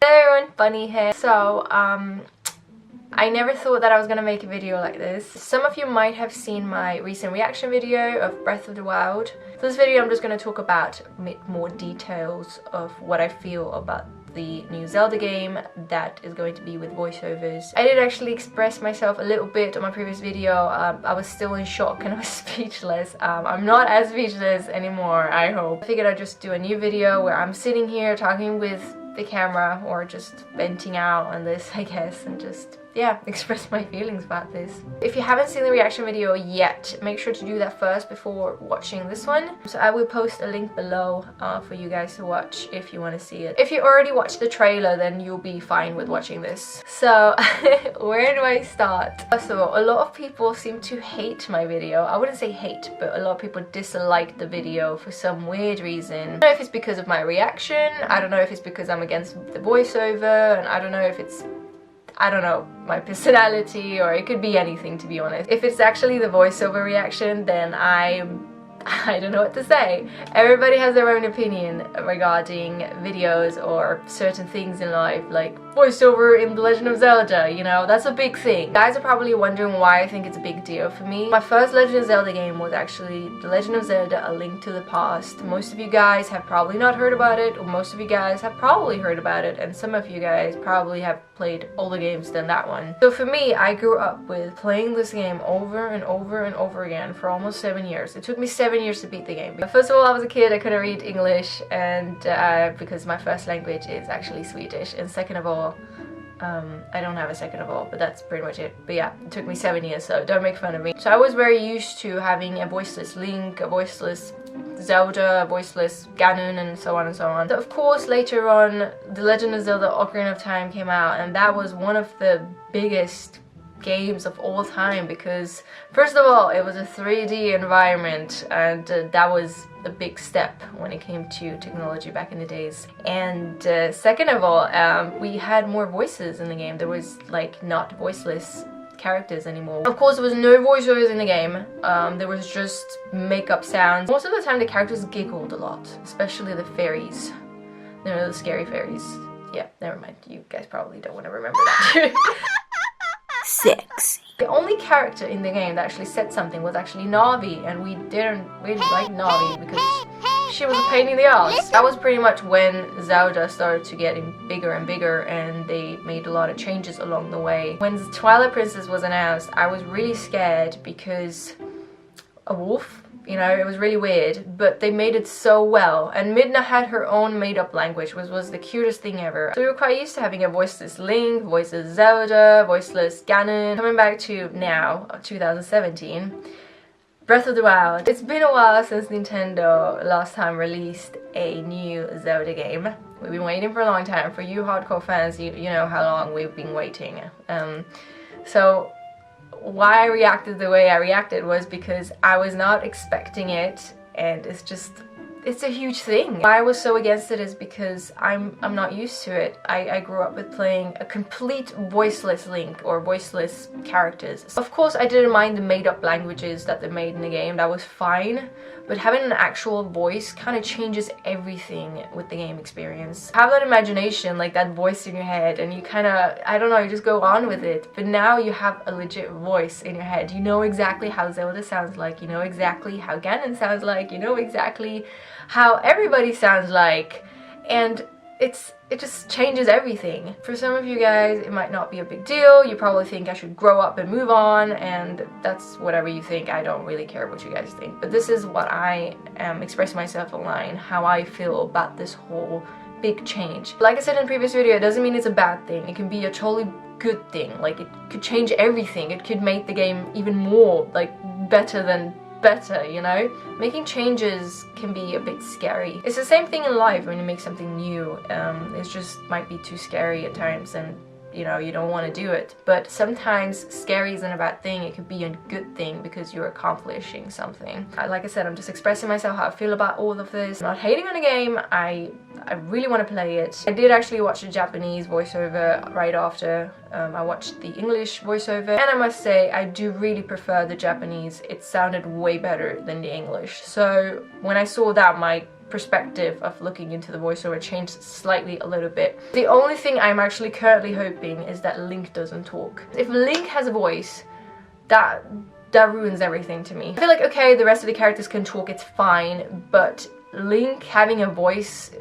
Hello everyone, Bunny here. So, I never thought that I was gonna make a video like this. Some of you might have seen my recent reaction video of Breath of the Wild. For this video I'm just gonna talk about more details of what I feel about the new Zelda game that is going to be with voiceovers. I did actually express myself a little bit on my previous video. I was still in shock and I was speechless. I'm not as speechless anymore, I hope. I figured I'd just do a new video where I'm sitting here talking with the camera or just venting out on this, I guess, and just express my feelings about this. If you haven't seen the reaction video yet, make sure to do that first before watching this one. So I will post a link below for you guys to watch if you want to see it. If you already watched the trailer, then you'll be fine with watching this. So where do I start? First of all, a lot of people seem to hate my video. I wouldn't say hate, but a lot of people dislike the video for some weird reason. I don't know if it's because of my reaction, I don't know if it's because I'm against the voiceover, and I don't know if it's my personality, or it could be anything, to be honest. If it's actually the voiceover reaction, then I don't know what to say. Everybody has their own opinion regarding videos or certain things in life, like voiceover in The Legend of Zelda, you know, that's a big thing. You guys are probably wondering why I think it's a big deal for me. My first Legend of Zelda game was actually The Legend of Zelda: A Link to the Past. Most of you guys have probably not heard about it, or most of you guys have probably heard about it, and some of you guys probably have played older games than that one. So for me, I grew up with playing this game over and over and over again for almost 7 years. It took me 7 years to beat the game. First of all, I was a kid, I couldn't read English, and because my first language is actually Swedish, and second of all, I don't have a second of all, but that's pretty much it. But yeah, it took me 7 years, so don't make fun of me. So I was very used to having a voiceless Link, a voiceless Zelda, a voiceless Ganon, and so on and so on. So of course, later on, The Legend of Zelda: Ocarina of Time came out, and that was one of the biggest games of all time, because first of all, it was a 3D environment, and that was a big step when it came to technology back in the days. And second of all, we had more voices in the game. There was like not voiceless characters anymore. Of course, there was no voiceovers in the game. There was just make-up sounds. Most of the time the characters giggled a lot, especially the fairies. You know, the scary fairies. Yeah, never mind, you guys probably don't want to remember that. Sexy. The only character in the game that actually said something was actually Navi, and we didn't really like Navi because she was a pain in the ass. That was pretty much when Zelda started to get bigger and bigger, and they made a lot of changes along the way. When Twilight Princess was announced, I was really scared because a wolf, you know, it was really weird, but they made it so well. And Midna had her own made-up language, which was the cutest thing ever. So we were quite used to having a voiceless Link, voiceless Zelda, voiceless Ganon. Coming back to now, 2017, Breath of the Wild. It's been a while since Nintendo last time released a new Zelda game. We've been waiting for a long time. For you hardcore fans, you know how long we've been waiting. So why I reacted the way I reacted was because I was not expecting it, and it's a huge thing. Why I was so against it is because I'm not used to it. I grew up with playing a complete voiceless Link, or voiceless characters. Of course, I didn't mind the made-up languages that they made in the game, that was fine, but having an actual voice kind of changes everything with the game experience. Have that imagination, like that voice in your head, and you kind of, I don't know, you just go on with it. But now you have a legit voice in your head. You know exactly how Zelda sounds like, you know exactly how Ganon sounds like, you know exactly how everybody sounds like, and it just changes everything. For some of you guys, it might not be a big deal. You probably think I should grow up and move on, and that's whatever you think. I don't really care what you guys think. But this is what I am expressing myself online, how I feel about this whole big change. Like I said in the previous video, it doesn't mean it's a bad thing. It can be a totally good thing. Like, it could change everything. It could make the game even more, like, better than better, you know? Making changes can be a bit scary. It's the same thing in life when you make something new. It just might be too scary at times, and you know, you don't want to do it. But sometimes scary isn't a bad thing. It could be a good thing because you're accomplishing something. Like I said, I'm just expressing myself how I feel about all of this. I'm not hating on the game. I really want to play it. I did actually watch the Japanese voiceover right after. I watched the English voiceover, and I must say I do really prefer the Japanese. It sounded way better than the English. So when I saw that, my perspective of looking into the voiceover changed slightly a little bit. The only thing I'm actually currently hoping is that Link doesn't talk. If Link has a voice, that ruins everything to me. I feel like, okay, the rest of the characters can talk, it's fine, but Link having a voice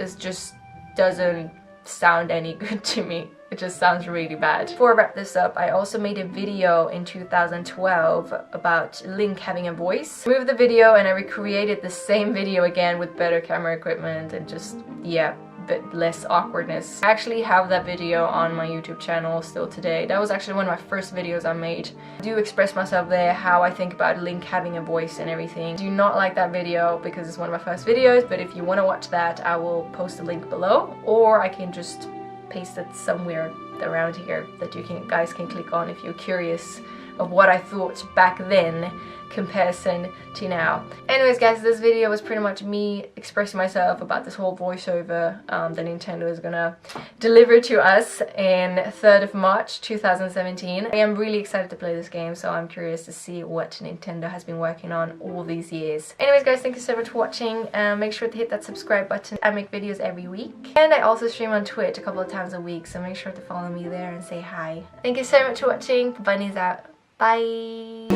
doesn't sound any good to me. It just sounds really bad. Before I wrap this up, I also made a video in 2012 about Link having a voice. I moved the video and I recreated the same video again with better camera equipment and just, yeah, a bit less awkwardness. I actually have that video on my YouTube channel still today. That was actually one of my first videos I made. I do express myself there, how I think about Link having a voice and everything. Do not like that video because it's one of my first videos, but if you want to watch that, I will post a link below, or I can just paste it somewhere around here that you guys can click on if you're curious of what I thought back then comparison to now. Anyways guys, this video was pretty much me expressing myself about this whole voiceover that Nintendo is gonna deliver to us in 3rd of March 2017. I am really excited to play this game, so I'm curious to see what Nintendo has been working on all these years. Anyways guys, thank you so much for watching. Make sure to hit that subscribe button. I make videos every week, and I also stream on Twitch a couple of times a week, so make sure to follow me there and say hi. Thank you so much for watching. Bunny's out. Bye!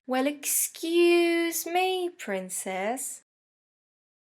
Well, excuse me, princess.